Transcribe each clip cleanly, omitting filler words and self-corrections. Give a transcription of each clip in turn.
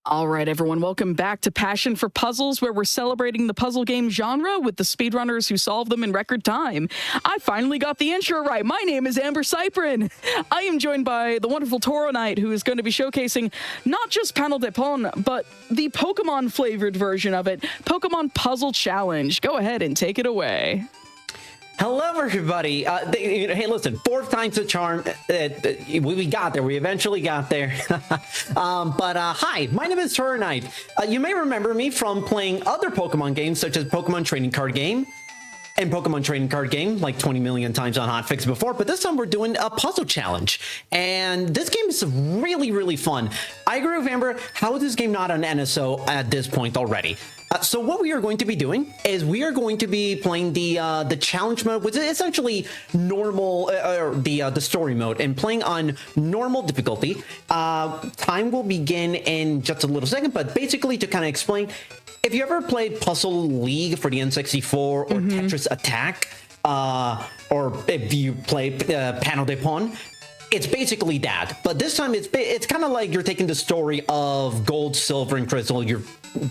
All right, everyone, welcome back to Passion for Puzzles, where we're celebrating the puzzle game genre with the speedrunners who solve them in record time. I finally got the intro right. My name is Amber Cyprian. I am joined by the wonderful Toro Knight, who is going to be showcasing not just Panel de Pon, but the Pokemon-flavored version of it, Pokemon Puzzle Challenge. Go ahead and take it away. Hello, everybody. Hey, listen, fourth time's the charm. We got there. We eventually got there. Hi, my name is Toro Knight. You may remember me from playing other Pokemon games, such as Pokemon Trading Card Game and Pokemon Trading Card Game, like 20 million times on Hotfix before. But this time we're doing a puzzle challenge. And this game is really, really fun. I agree with Amber. How is this game not an NSO at this point already? So what we are going to be doing is we are going to be playing the challenge mode, which is essentially normal, or the story mode, and playing on normal difficulty. Time will begin in just a little second, but basically to kind of explain, if you ever played Puzzle League for the N64 or Tetris Attack, or if you play Panel de Pon, it's basically that. But this time it's kind of like you're taking the story of Gold, Silver, and Crystal. You're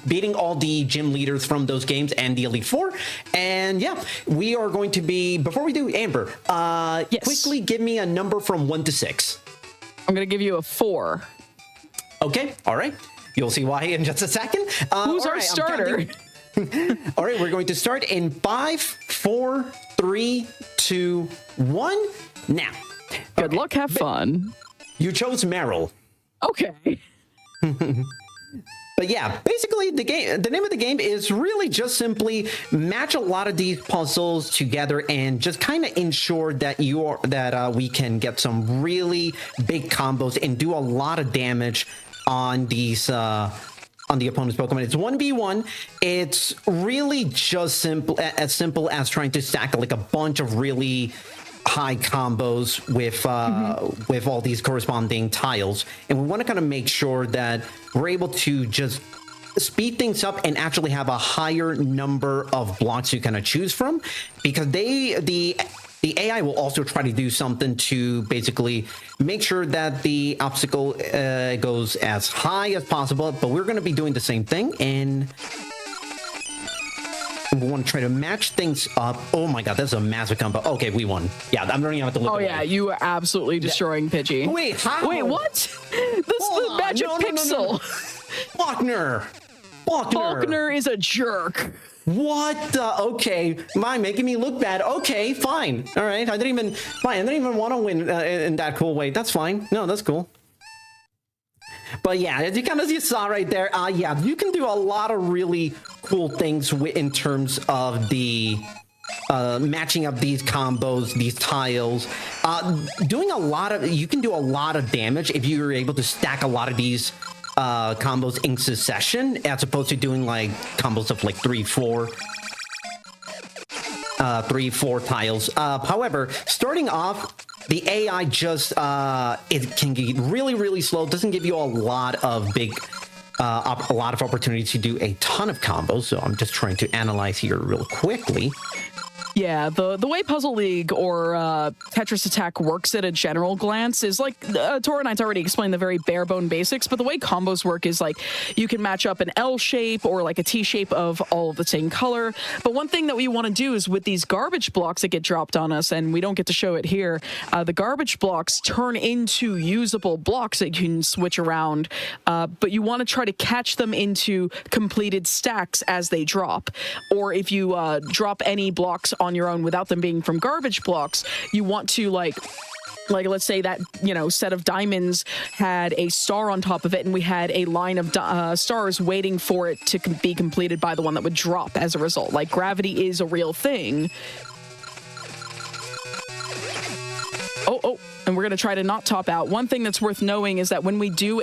beating all the gym leaders from those games and the Elite Four. And yeah, we are going to be, before we do, Amber, yes. Quickly give me a number from 1 to 6. I'm going to give you a 4. Okay, all right. You'll see why in just a second. Who's our starter? All right, we're going to start in 5, 4, 3, 2, 1. Now. Good luck, have fun. You chose Meryl. Okay. But yeah, basically the name of the game is really just simply match a lot of these puzzles together and just kind of ensure that we can get some really big combos and do a lot of damage on these on the opponent's Pokemon. It's 1v1. It's really just simple as trying to stack like a bunch of really high combos with all these corresponding tiles, and we want to kind of make sure that we're able to just speed things up and actually have a higher number of blocks you kind of choose from, because the AI will also try to do something to basically make sure that the obstacle goes as high as possible, but we're going to be doing the same thing, and we want to try to match things up. Oh my god, that's a massive combo. Okay, we won. Yeah, I'm running out to look. Oh yeah, you are absolutely destroying Pidgey. Wait, how? Wait, what? This is the magic pixel. Faulkner is a jerk. What the? Okay, making me look bad. Okay, fine. All right, I didn't even want to win in that cool way. That's fine. No, that's cool. But yeah, as you saw right there, yeah, you can do a lot of really cool things in terms of the matching up these combos, these tiles. You can do a lot of damage if you're able to stack a lot of these combos in succession, as opposed to doing like combos of like 3-4 tiles. However, starting off, the AI just it can get really, really slow. Doesn't give you a lot of opportunity to do a ton of combos. So I'm just trying to analyze here real quickly. Yeah, the way Puzzle League or Tetris Attack works at a general glance is like, Toro Knight's already explained the very bare bone basics, but the way combos work is like you can match up an L shape or like a T shape of all of the same color. But one thing that we want to do is with these garbage blocks that get dropped on us, and we don't get to show it here, the garbage blocks turn into usable blocks that you can switch around, but you want to try to catch them into completed stacks as they drop. Or if you drop any blocks on your own without them being from garbage blocks, you want to like let's say that, set of diamonds had a star on top of it, and we had a line of stars waiting for it to be completed by the one that would drop as a result. Like, gravity is a real thing. Oh, and we're going to try to not top out. One thing that's worth knowing is that when we do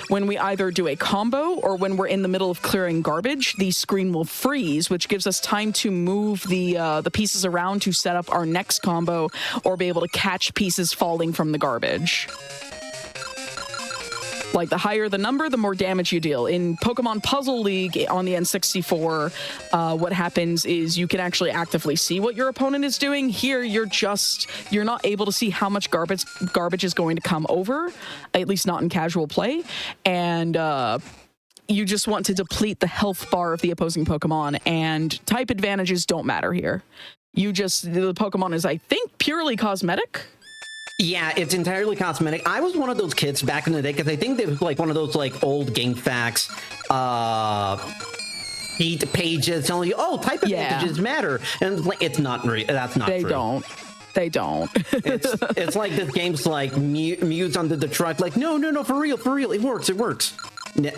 when we either do a combo or when we're in the middle of clearing garbage, the screen will freeze, which gives us time to move the pieces around to set up our next combo or be able to catch pieces falling from the garbage. Like, the higher the number, the more damage you deal. In Pokemon Puzzle League on the N64, what happens is you can actually actively see what your opponent is doing. Here, you're not able to see how much garbage is going to come over, at least not in casual play. And you just want to deplete the health bar of the opposing Pokemon, and type advantages don't matter here. The Pokemon is, I think, purely cosmetic. Yeah, it's entirely cosmetic. I was one of those kids back in the day, because I think it was like one of those like old game facts pages telling you, oh, type advantages matter, and it's not. That's not they true. They don't. It's like this game's like Mew's under the truck. Like, no, for real, it works.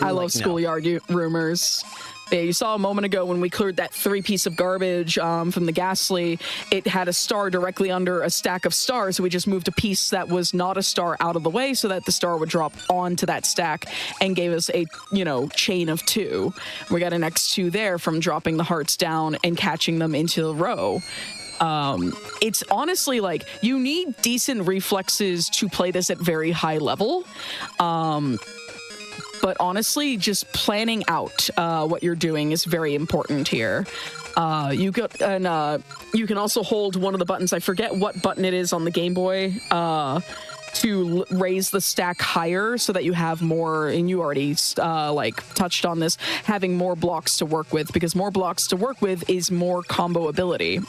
I love schoolyard rumors. Yeah, you saw a moment ago when we cleared that 3-piece of garbage from the Ghastly, it had a star directly under a stack of stars, so we just moved a piece that was not a star out of the way so that the star would drop onto that stack and gave us a, chain of 2. We got an X2 there from dropping the hearts down and catching them into the row. It's honestly like, you need decent reflexes to play this at very high level. But honestly, just planning out what you're doing is very important here. You can also hold one of the buttons. I forget what button it is on the Game Boy to raise the stack higher so that you have more. And you already touched on this, having more blocks to work with, because more blocks to work with is more combo ability.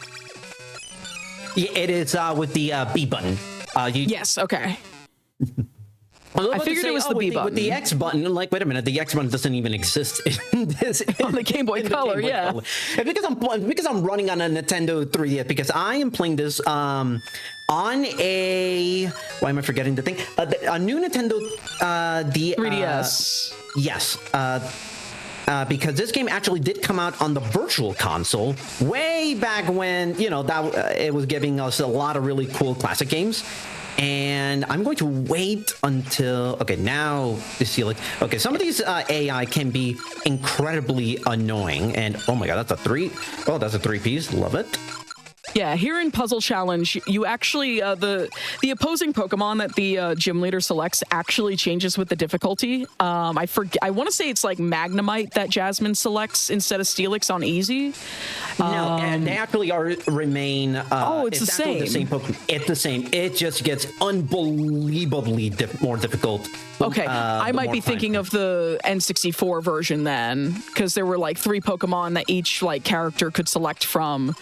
Yeah, it is with the B button. Yes. Okay. I figured it was the B button. With the X button, I'm like, wait a minute, the X button doesn't even exist in this. On the Game Boy Color, yeah. And because I'm running on a Nintendo 3DS, because I am playing this on a... Why am I forgetting the thing? A new Nintendo... the 3DS. Yes. Because this game actually did come out on the Virtual Console way back when, it was giving us a lot of really cool classic games. And I'm going to wait until... Okay, now you see, some of these AI can be incredibly annoying. And, oh my god, that's a 3... Oh, that's a 3-piece. Love it. Yeah, here in Puzzle Challenge, you actually, the opposing Pokemon that the gym leader selects actually changes with the difficulty. I want to say it's like Magnemite that Jasmine selects instead of Steelix on easy. No, and they actually remain... it's the same. The same Pokemon. It's the same. It just gets unbelievably more difficult. Okay, I might be thinking of the N64 version then, because there were 3 Pokemon that each character could select from.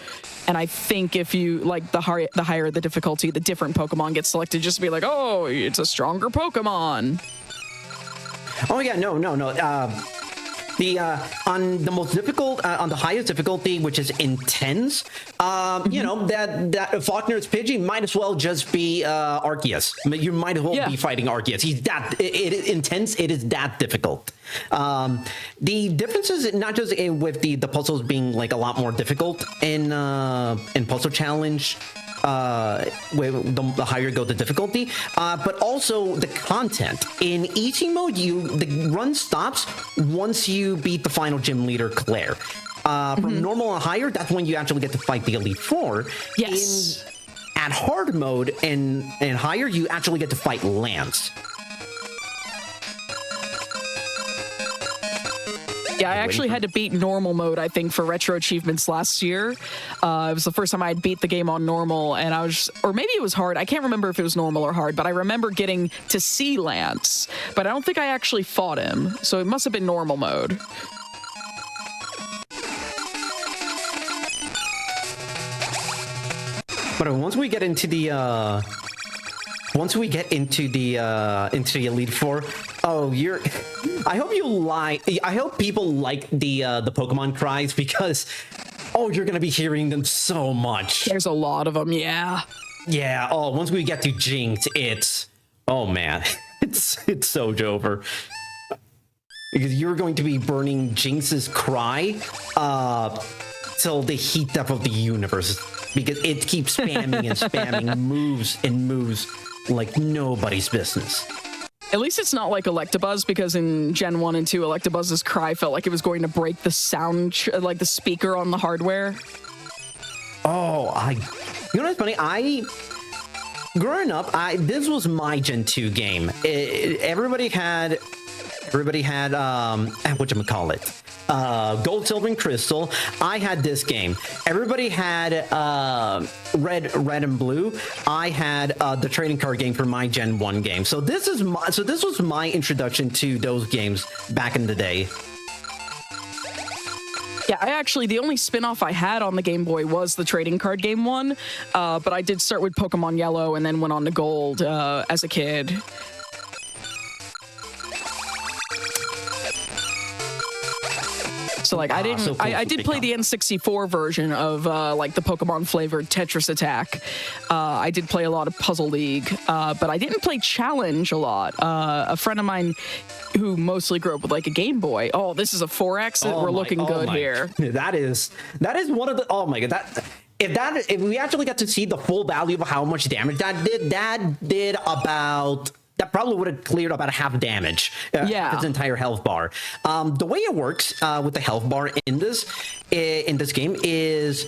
And I think if you, the higher the difficulty, the different Pokemon get selected, just to be like, oh, it's a stronger Pokemon. Oh, yeah, no. On the most difficult, on the highest difficulty, which is intense, that Faulkner's Pidgey might as well just be Arceus. You might as well be fighting Arceus. He's it is intense. It is that difficult. The difference is not just with the puzzles being a lot more difficult in Puzzle Challenge. With the higher go the difficulty, but also the content. In easy mode, the run stops once you beat the final gym leader, Claire. From normal and higher, that's when you actually get to fight the Elite Four. Yes. At hard mode and higher, you actually get to fight Lance. Yeah, I actually had to beat normal mode, I think, for retro achievements last year. It was the first time I'd beat the game on normal, and or maybe it was hard. I can't remember if it was normal or hard, but I remember getting to see Lance, but I don't think I actually fought him, so it must have been normal mode. But once we get into the Elite Four, I hope people like the Pokemon cries, because you're gonna be hearing them so much. There's a lot of them, yeah. Yeah. Oh, once we get to Jinx, it's man, it's so over. Because you're going to be burning Jinx's cry till the heat up of the universe, because it keeps spamming and spamming, moves and moves like nobody's business. At least it's not like Electabuzz, because in Gen 1 and 2, Electabuzz's cry felt like it was going to break the sound, the speaker on the hardware. Oh, you know what's funny? growing up, this was my Gen 2 game. Everybody had, Gen 2 game. Everybody had, whatchamacallit? Gold, Silver, and Crystal. I had this game. Everybody had red, and blue. I had the trading card game for my Gen 1 game. So this was my introduction to those games back in the day. Yeah, the only spin-off I had on the Game Boy was the trading card game one, but I did start with Pokemon Yellow and then went on to Gold as a kid. So like I did play the N64 version of like the Pokemon flavored Tetris Attack. I did play a lot of Puzzle League, but I didn't play Challenge a lot. A friend of mine who mostly grew up with like a Game Boy. Oh, this is a 4X. We're looking good here. That is one of the. Oh my god, if we actually got to see the full value of how much damage that did about. That probably would have cleared about half damage. Yeah, its entire health bar. The way it works with the health bar in this game is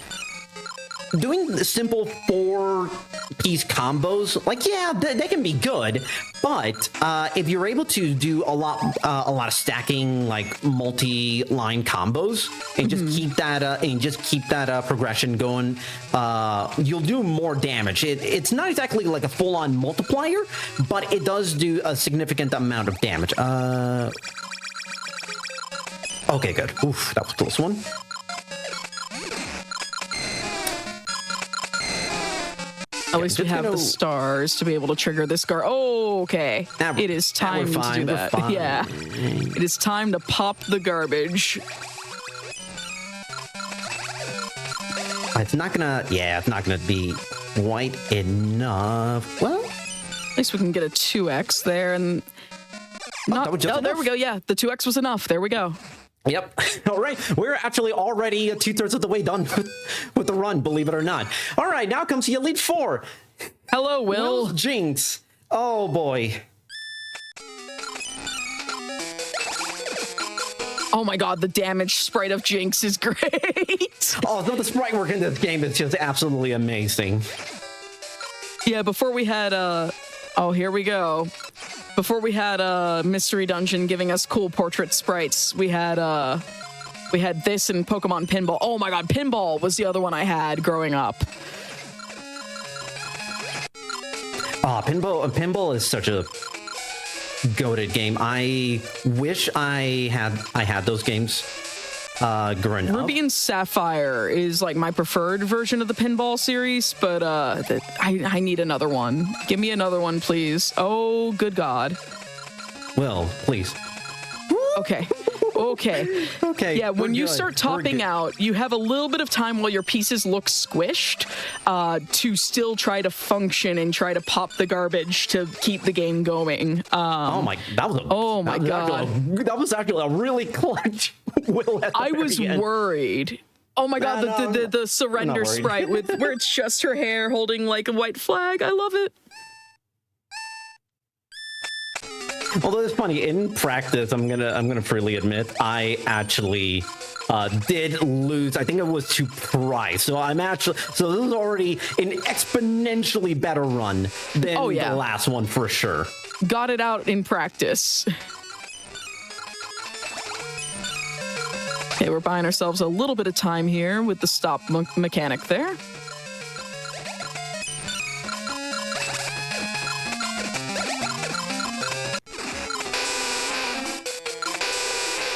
doing the simple 4-piece combos. Like, yeah, they can be good, but if you're able to do a lot of stacking, like multi-line combos, and just keep that progression going, you'll do more damage. It's not exactly like a full-on multiplier, but it does do a significant amount of damage. Okay, good. Oof, that was a close one. At least we have the stars to be able to trigger this guard. Oh, okay. It is time to do that. Yeah. It is time to pop the garbage. It's not gonna be quite enough. Well, at least we can get a 2x there and there we go. Yeah, the 2x was enough. There we go. Yep. All right. We're actually already 2/3 of the way done with the run, believe it or not. All right. Now comes the Elite Four. Hello, Will. Will's Jinx. Oh, boy. Oh, my God. The damage sprite of Jinx is great. Oh, no, the sprite work in this game is just absolutely amazing. Yeah, before we had, oh, here we go. Before we had a Mystery Dungeon giving us cool portrait sprites, we had this and Pokemon Pinball. Oh my god, Pinball was the other one I had growing up. Pinball is such a goated game. I wish I had those games growing up. Ruby and Sapphire is like my preferred version of the Pinball series, but I need another one. Give me another one, please. Oh, good God. Will, please. Okay. Yeah, when you start topping out, you have a little bit of time while your pieces look squished to still try to function and try to pop the garbage to keep the game going. That was actually a really clutch Will. I was worried. Oh my god, the surrender sprite where it's just her hair holding like a white flag. I love it. Although it's funny, in practice, I'm gonna freely admit, I actually did lose. I think it was to Price. So this is already an exponentially better run than the last one for sure. Got it out in practice. Okay, we're buying ourselves a little bit of time here with the stop mechanic there.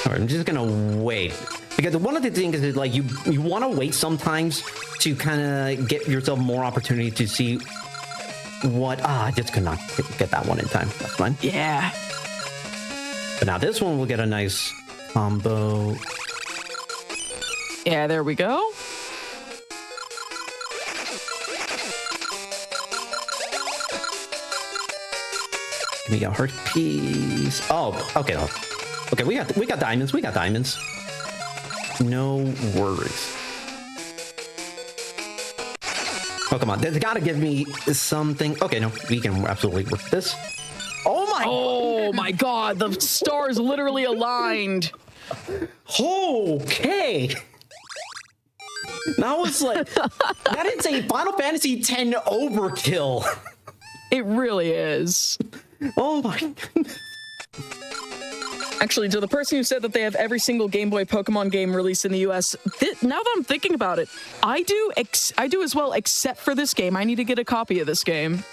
All right, I'm just gonna wait, because one of the things is like you want to wait sometimes to kind of get yourself more opportunity to see what. I just could not get that one in time. That's fine. Yeah. But now this one will get a nice combo. Yeah, there we go. Give me a heart piece. Oh, okay. Okay, we got diamonds. We got diamonds. No worries. Oh, come on. There's got to give me something. Okay, no, we can absolutely work this. Oh my god, the stars literally aligned. Okay. That was like, that is a Final Fantasy X overkill. It really is. Oh my goodness. Actually, to the person who said that they have every single Game Boy Pokemon game released in the US, now that I'm thinking about it, I do as well, except for this game. I need to get a copy of this game.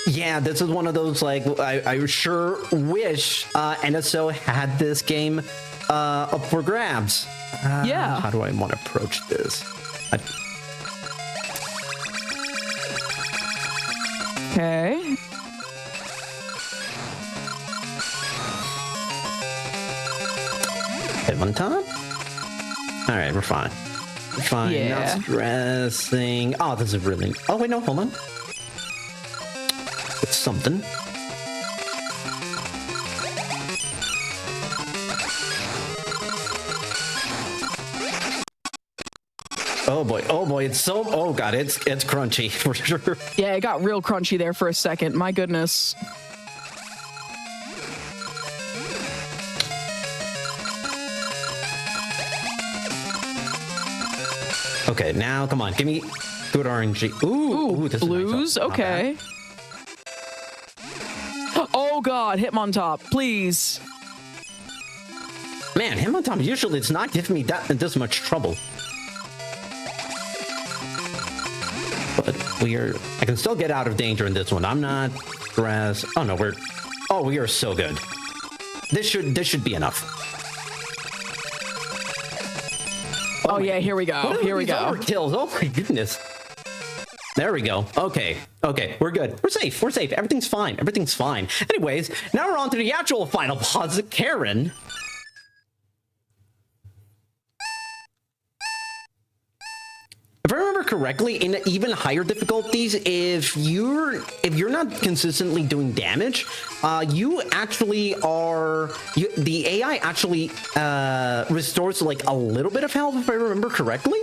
Yeah, this is one of those, like, I sure wish NSO had this game up for grabs. Yeah. How do I want to approach this? Okay. Hit one time? Alright, we're fine. We're fine. Yeah. Not stressing. Oh, this is really... Oh, wait, no, hold on. It's something. Oh boy, it's so... Oh god, it's crunchy, for sure. Yeah, it got real crunchy there for a second. My goodness. Okay, now, come on, give me good RNG. Ooh, this blues? is nice. Okay. Oh god, Hitmontop, please. Man, Hitmontop, usually it's not giving me this much trouble. But I can still get out of danger in this one. I'm not stressed. Oh no, we are so good. This should be enough. Oh yeah, here we go. Here we go. Kills. Oh my goodness. There we go. Okay, we're good. We're safe. Everything's fine. Anyways, now we're on to the actual final boss, Karen. If I remember correctly, in even higher difficulties, if you're not consistently doing damage, you actually are... the AI actually restores like a little bit of health, if I remember correctly.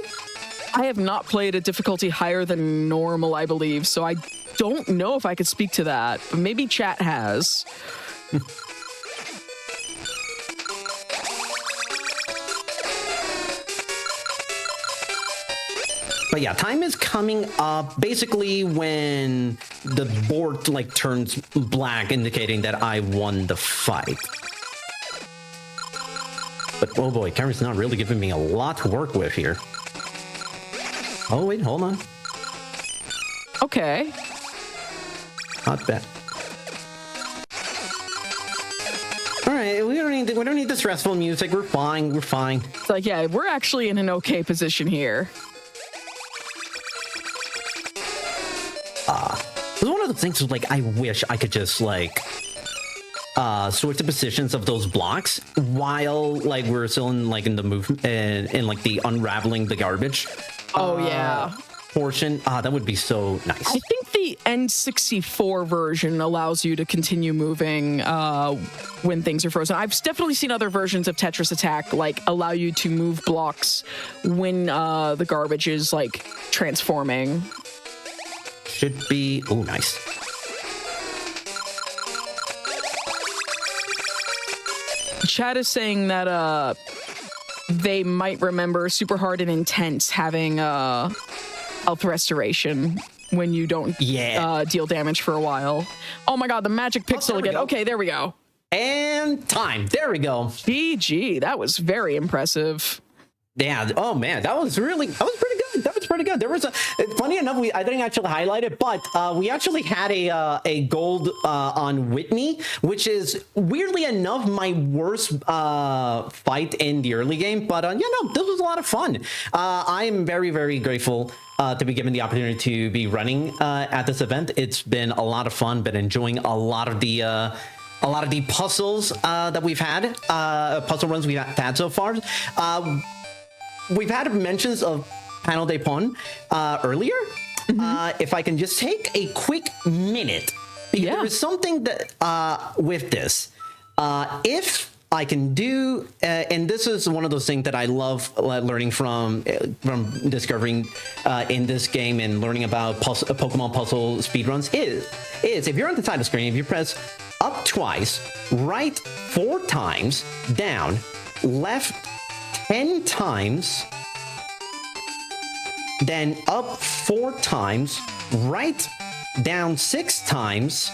I have not played a difficulty higher than normal, I believe, so I don't know if I could speak to that, but maybe chat has. But yeah, time is coming up basically when the board like turns black, indicating that I won the fight. But oh boy, Karen's not really giving me a lot to work with here. Oh wait, hold on. Okay. Not bad. All right, we don't need the stressful music. We're fine. It's like, yeah, we're actually in an okay position here. It's one of the things where, like, I wish I could just like switch the positions of those blocks while like we're still in the movement and like the unraveling the garbage. Oh yeah. Portion. That would be so nice. I think the N64 version allows you to continue moving when things are frozen. I've definitely seen other versions of Tetris Attack like allow you to move blocks when the garbage is like transforming. Should be... Oh, nice. Chat is saying that they might remember Super Hard and Intense having health restoration when you don't deal damage for a while. Oh my god, the magic pixel again. Okay, there we go. And time. There we go. GG. That was very impressive. Yeah. Oh man, that was pretty good. There was funny enough, I didn't actually highlight it, but we actually had a gold on Whitney, which is weirdly enough my worst fight in the early game. But yeah, no, this was a lot of fun. I am very, very grateful to be given the opportunity to be running at this event. It's been a lot of fun. Been enjoying a lot of the puzzles that we've had, puzzle runs we've had so far. We've had mentions of Panel de Pon earlier. Mm-hmm. If I can just take a quick minute, because there is something that with this, if I can do, and this is one of those things that I love learning from discovering in this game and learning about Pokemon puzzle speedruns is if you're on the title screen, if you press up twice, right 4 times, down, left 10 times, then up 4 times, write down 6 times,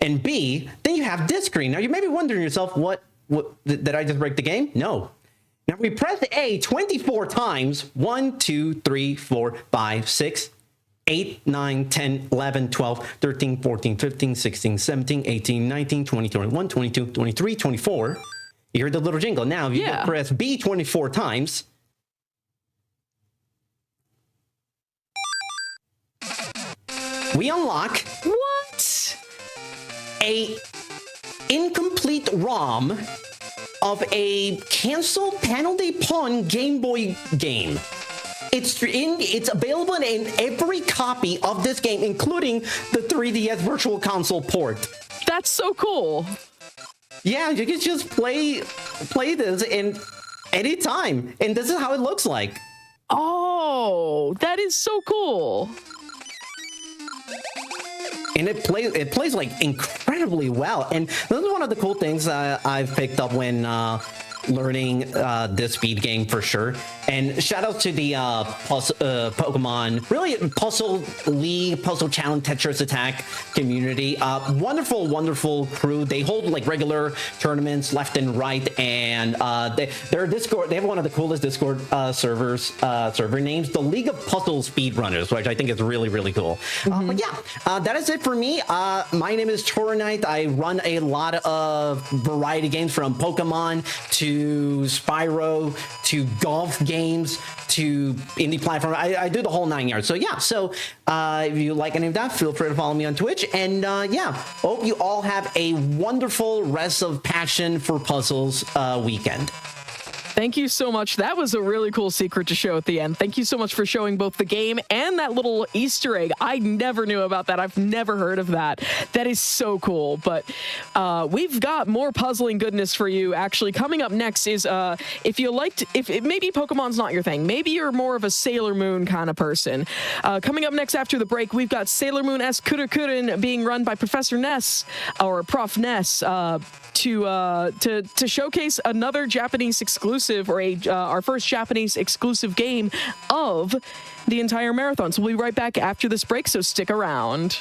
and B, then you have this screen. Now you may be wondering yourself, what did I just break the game? No. Now we press A 24 times. 1, 2, 3, 4, 5, 6, 8, 9, 10, 11, 12, 13, 14, 15, 16, 17, 18, 19, 20, 21, 22, 23, 24. You heard the little jingle. Now if you press B 24 times, we unlock What? a incomplete ROM of a canceled penalty pawn Game Boy game. It's available in every copy of this game, including the 3DS Virtual Console port. That's so cool. Yeah, you can just play this in any time, and this is how it looks like. Oh, that is so cool. And it plays like incredibly well. And this is one of the cool things I've picked up when learning this speed game for sure. And shout out to the Pokemon, really Puzzle League, Puzzle Challenge, Tetris Attack community. Wonderful, wonderful crew. They hold like regular tournaments left and right, and their Discord. They have one of the coolest Discord server names, the League of Puzzle Speedrunners, which I think is really, really cool. But yeah, that is it for me. My name is Toronite. I run a lot of variety games, from Pokemon to Spyro to golf games to indie platform. I do the whole 9 yards. So yeah, if you like any of that, feel free to follow me on Twitch. And yeah, hope you all have a wonderful rest of Passion for Puzzles weekend. Thank you so much. That was a really cool secret to show at the end. Thank you so much for showing both the game and that little Easter egg. I never knew about that. I've never heard of that. That is so cool. But we've got more puzzling goodness for you. Actually, coming up next is if maybe Pokemon's not your thing, maybe you're more of a Sailor Moon kind of person. Coming up next after the break, we've got Sailor Moon S Kurukurin being run by Professor Ness, or Prof Ness, to showcase another Japanese exclusive, or our first Japanese exclusive game of the entire marathon. So we'll be right back after this break, so stick around.